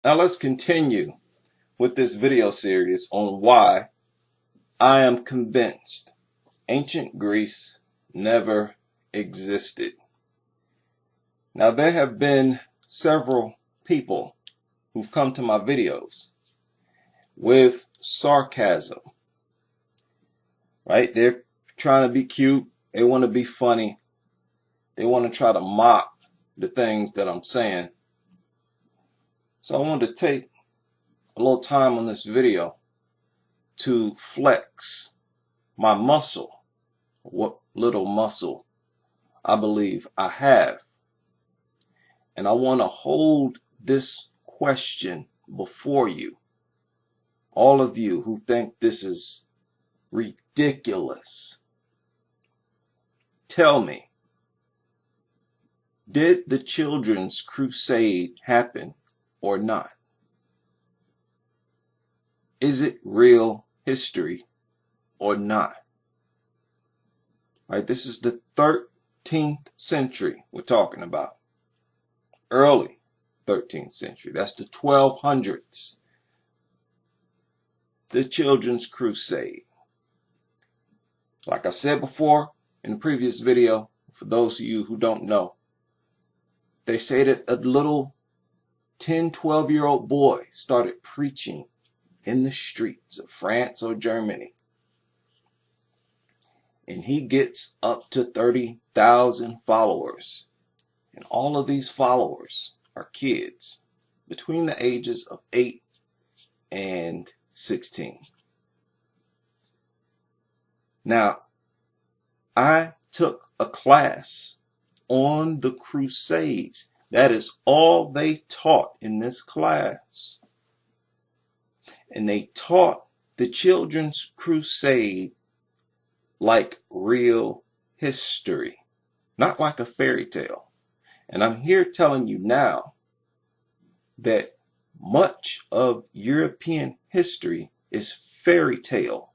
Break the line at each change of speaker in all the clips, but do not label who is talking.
Now let's continue with this video series on why I am convinced ancient Greece never existed. Now there have been several people who've come to my videos with sarcasm, right? They're trying to be cute. They want to be funny. They want to try to mock the things that I'm saying. So I wanted to take a little time on this video to flex my muscle, what little muscle I believe I have. And I want to hold this question before you, all of you who think this is ridiculous. Tell me, did the Children's Crusade happen or not? Is it real history or not? Right, this is the 13th century we're talking about. Early 13th century. That's the 1200s. The Children's Crusade. Like I said before in the previous video, for those of you who don't know, they say that a little 10, 12-year-old boy started preaching in the streets of France or Germany. And he gets up to 30,000 followers. And all of these followers are kids between the ages of 8 and 16. Now, I took a class on the Crusades. That is all they taught in this class. And they taught the Children's Crusade like real history, not like a fairy tale. And I'm here telling you now that much of European history is fairy tale,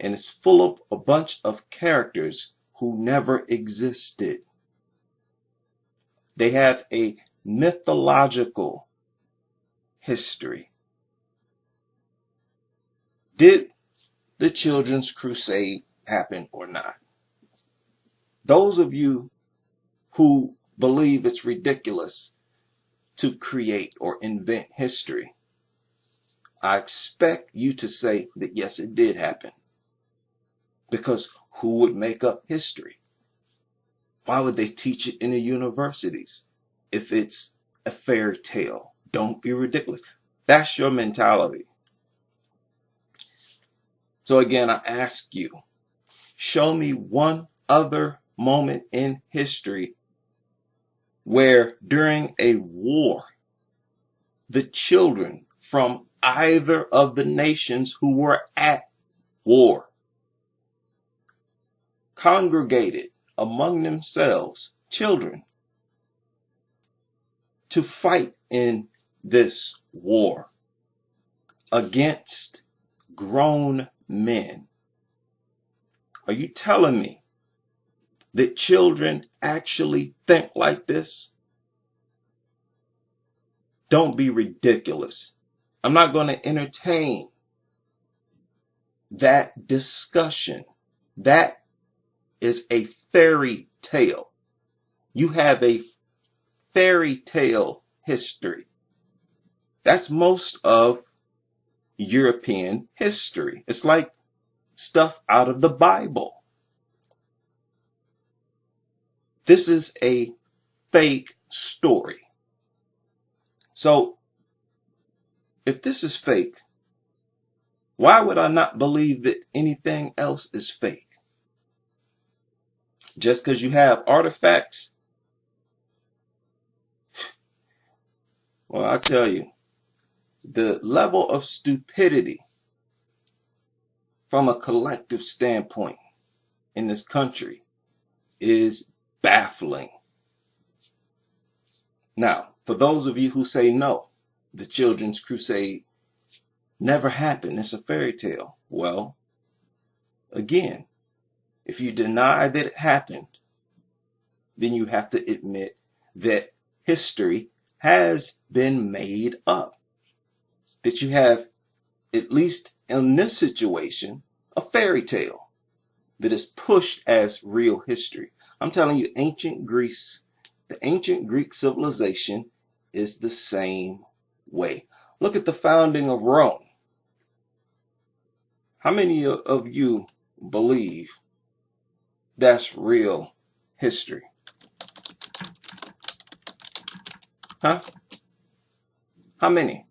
and it's full of a bunch of characters who never existed. They have a mythological history. Did the Children's Crusade happen or not? Those of you who believe it's ridiculous to create or invent history, I expect you to say that yes, it did happen. Because who would make up history? Why would they teach it in the universities if it's a fairy tale? Don't be ridiculous. That's your mentality. So again, I ask you, show me one other moment in history where during a war, the children from either of the nations who were at war congregated among themselves, children, to fight in this war against grown men. Are you telling me that children actually think like this? Don't be ridiculous. I'm not going to entertain that discussion. That is a fairy tale. You have a fairy tale history. That's most of European history. It's like stuff out of the Bible. This is a fake story. So, if this is fake, why would I not believe that anything else is fake? Just because you have artifacts? Well, I tell you, the level of stupidity from a collective standpoint in this country is baffling. Now, for those of you who say no, the Children's Crusade never happened, it's a fairy tale. Well, again, if you deny that it happened, then you have to admit that history has been made up. That you have, at least in this situation, a fairy tale that is pushed as real history. I'm telling you, the ancient Greek civilization is the same way. Look at the founding of Rome. How many of you believe that's real history? Huh? How many?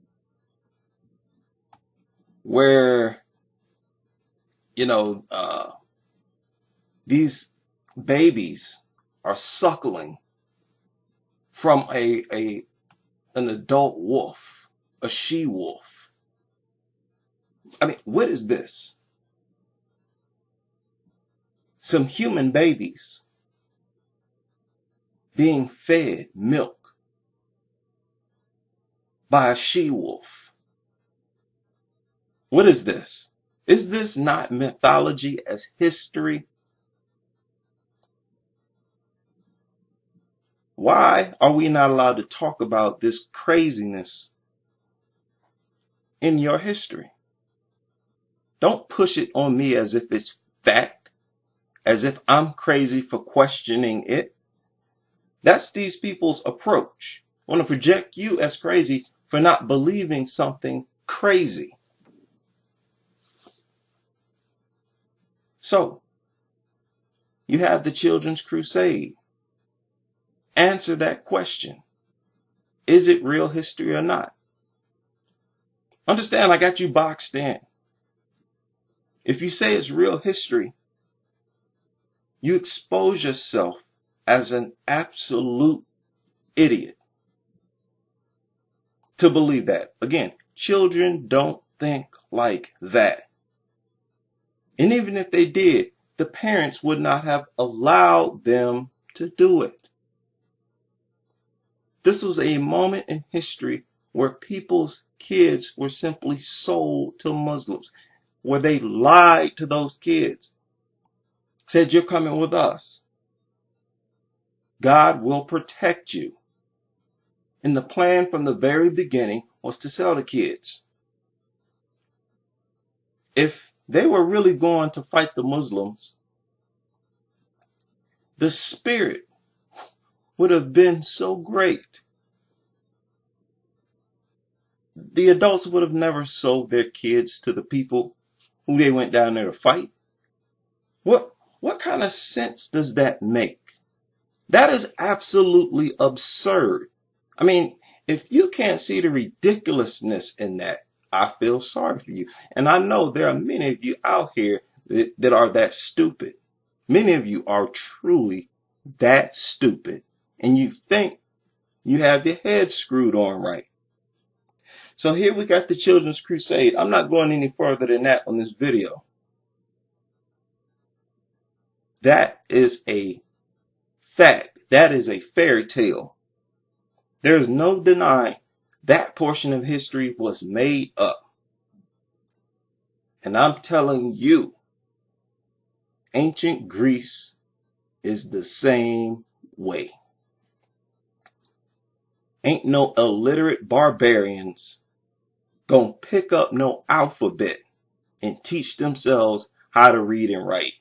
Where, these babies are suckling from an adult wolf, a she wolf. I mean, what is this? Some human babies being fed milk by a she wolf. What is this? Is this not mythology as history? Why are we not allowed to talk about this craziness in your history? Don't push it on me as if it's fact, as if I'm crazy for questioning it. That's these people's approach. Want to project you as crazy for not believing something crazy. So, you have the Children's Crusade. Answer that question. Is it real history or not? Understand, I got you boxed in. If you say it's real history, you expose yourself as an absolute idiot to believe that. Again, children don't think like that. And even if they did, the parents would not have allowed them to do it. This was a moment in history where people's kids were simply sold to Muslims, where they lied to those kids, said, you're coming with us. God will protect you. And the plan from the very beginning was to sell the kids. If they were really going to fight the Muslims, the spirit would have been so great. The adults would have never sold their kids to the people who they went down there to fight. What kind of sense does that make? That is absolutely absurd. I mean, if you can't see the ridiculousness in that, I feel sorry for you. And I know there are many of you out here that are that stupid. Many of you are truly that stupid. And you think you have your head screwed on right. So here we got the Children's Crusade. I'm not going any further than that on this video. That is a fact. That is a fairy tale. There's no denying that portion of history was made up. And I'm telling you, ancient Greece is the same way. Ain't no illiterate barbarians gonna pick up no alphabet and teach themselves how to read and write.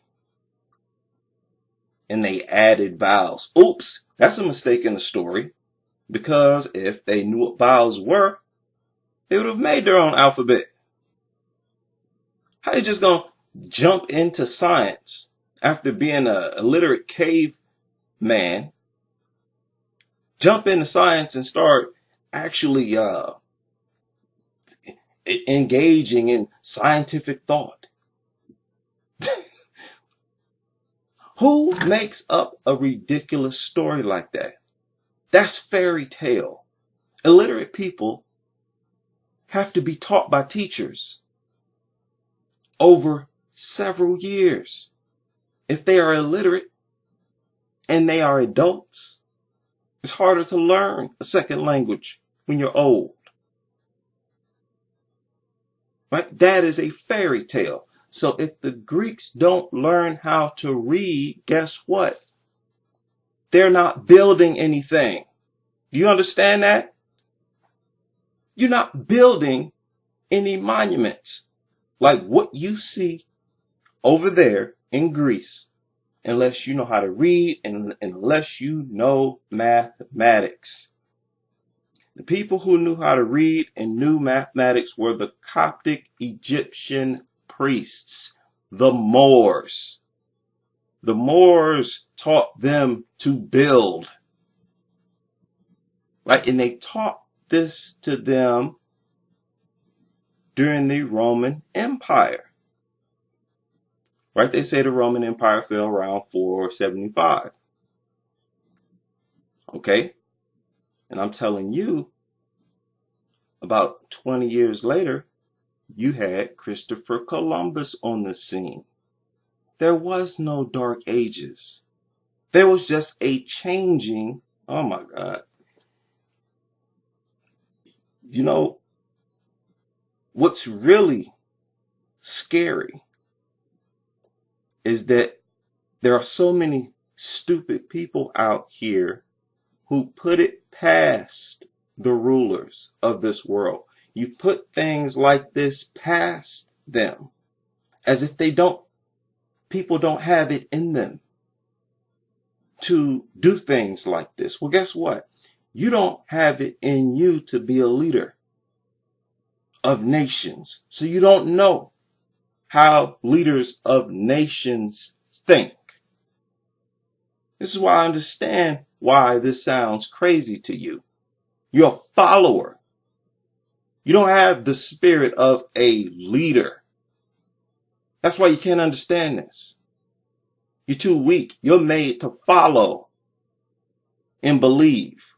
And they added vowels. Oops, that's a mistake in the story. Because if they knew what vowels were, they would have made their own alphabet. How they just gonna jump into science after being a illiterate caveman? Jump into science and start actually engaging in scientific thought. Who makes up a ridiculous story like that? That's fairy tale. Illiterate people have to be taught by teachers over several years. If they are illiterate and they are adults, it's harder to learn a second language when you're old. Right? That is a fairy tale. So if the Greeks don't learn how to read, guess what? They're not building anything. Do you understand that? You're not building any monuments like what you see over there in Greece unless you know how to read and unless you know mathematics. The people who knew how to read and knew mathematics were the Coptic Egyptian priests, the Moors. The Moors taught them to build, right? And they taught this to them during the Roman Empire, right? They say the Roman Empire fell around 475. Okay? And I'm telling you, about 20 years later, you had Christopher Columbus on the scene. There was no dark ages. There was just a changing, oh my God. You know, what's really scary is that there are so many stupid people out here who put it past the rulers of this world. You put things like this past them as if people don't have it in them to do things like this. Well, guess what? You don't have it in you to be a leader of nations. So you don't know how leaders of nations think. This is why I understand why this sounds crazy to you. You're a follower. You don't have the spirit of a leader. That's why you can't understand this. You're too weak. You're made to follow and believe.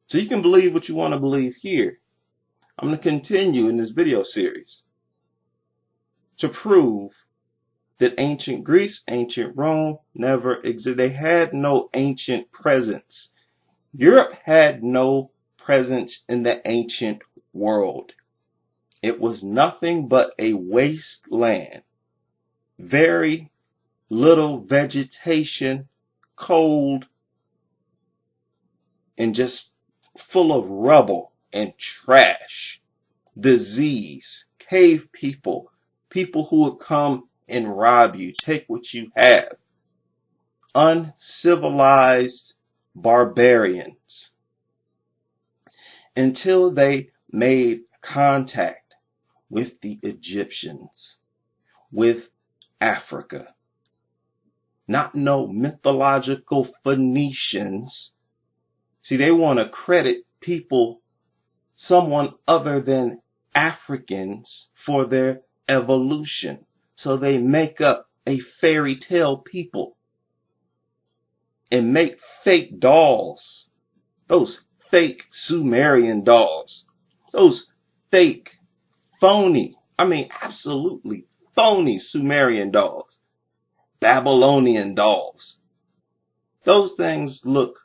So you can believe what you want to believe here. I'm going to continue in this video series to prove that ancient Greece, ancient Rome never existed. They had no ancient presence. Europe had no presence in the ancient world. It was nothing but a wasteland. Very little vegetation, cold, and just full of rubble and trash. Disease, cave people, people who would come and rob you, take what you have. Uncivilized barbarians. Until they made contact with the Egyptians, with Africa. Not no mythological Phoenicians. See, they want to credit people, someone other than Africans, for their evolution. So they make up a fairy tale people and make fake dolls. Those fake Sumerian dolls. Those fake, phony, absolutely phony Sumerian dolls. Babylonian dolls. Those things look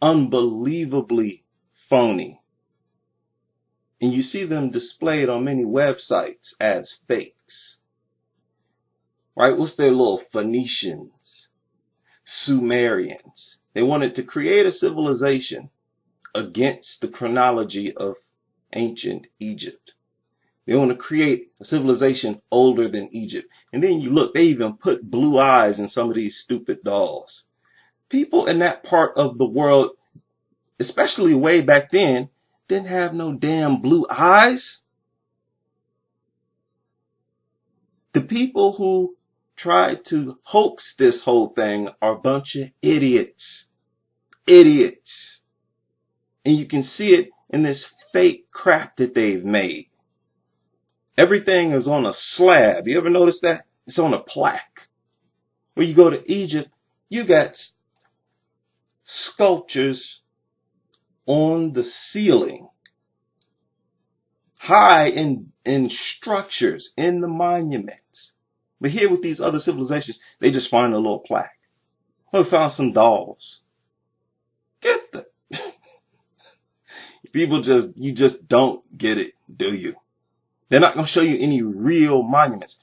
unbelievably phony. And you see them displayed on many websites as fakes. Right? What's their little Phoenicians? Sumerians. They wanted to create a civilization against the chronology of ancient Egypt. They want to create a civilization older than Egypt. And then you look, they even put blue eyes in some of these stupid dolls. People in that part of the world, especially way back then, didn't have no damn blue eyes. The people who tried to hoax this whole thing are a bunch of idiots. Idiots. And you can see it in this fake crap that they've made. Everything is on a slab. You ever notice that? It's on a plaque. When you go to Egypt, you got sculptures on the ceiling, high in structures, in the monuments. But here with these other civilizations, they just find a little plaque. Oh, we found some dolls. Get the people you just don't get it, do you? They're not going to show you any real monuments.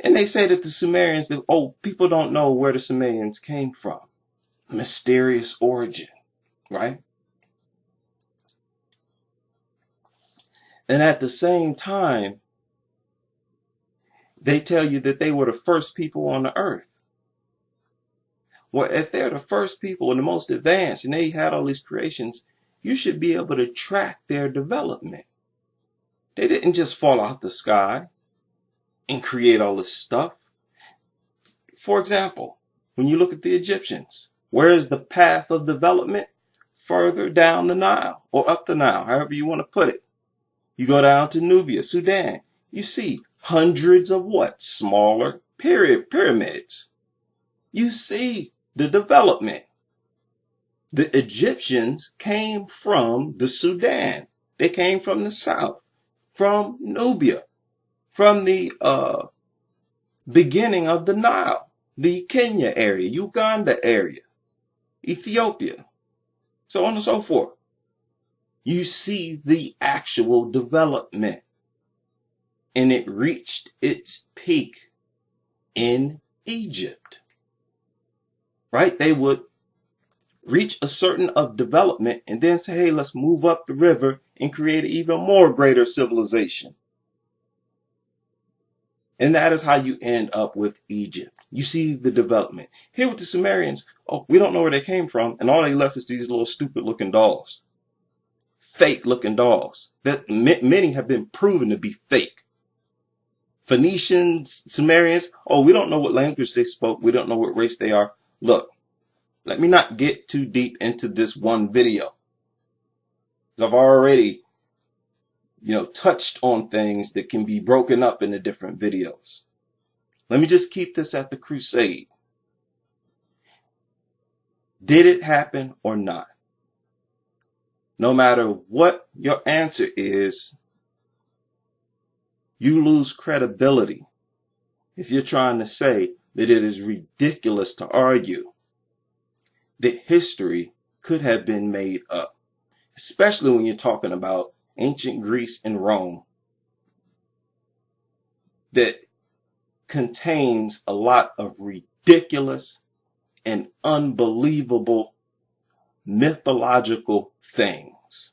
And they say that the Sumerians, people don't know where the Sumerians came from. Mysterious origin, right? And at the same time, they tell you that they were the first people on the earth. Well, if they're the first people and the most advanced and they had all these creations, you should be able to track their development. They didn't just fall out the sky and create all this stuff. For example, when you look at the Egyptians, where is the path of development? Further down the Nile or up the Nile, however you want to put it. You go down to Nubia, Sudan, you see hundreds of what? Smaller pyramids. You see the development. The Egyptians came from the Sudan. They came from the south, from Nubia, from the beginning of the Nile, the Kenya area, Uganda area, Ethiopia, so on and so forth. You see the actual development. And it reached its peak in Egypt. Right? They would reach a certain of development and then say, hey, let's move up the river and create an even more greater civilization. And that is how you end up with Egypt. You see the development. Here with the Sumerians, oh, we don't know where they came from, and all they left is these little stupid looking dolls. Fake looking dolls. That many have been proven to be fake. Phoenicians, Sumerians, oh, we don't know what language they spoke. We don't know what race they are. Look, let me not get too deep into this one video. I've already, touched on things that can be broken up into different videos. Let me just keep this at the Crusade. Did it happen or not? No matter what your answer is, you lose credibility if you're trying to say that it is ridiculous to argue that history could have been made up, especially when you're talking about ancient Greece and Rome that contains a lot of ridiculous and unbelievable mythological things.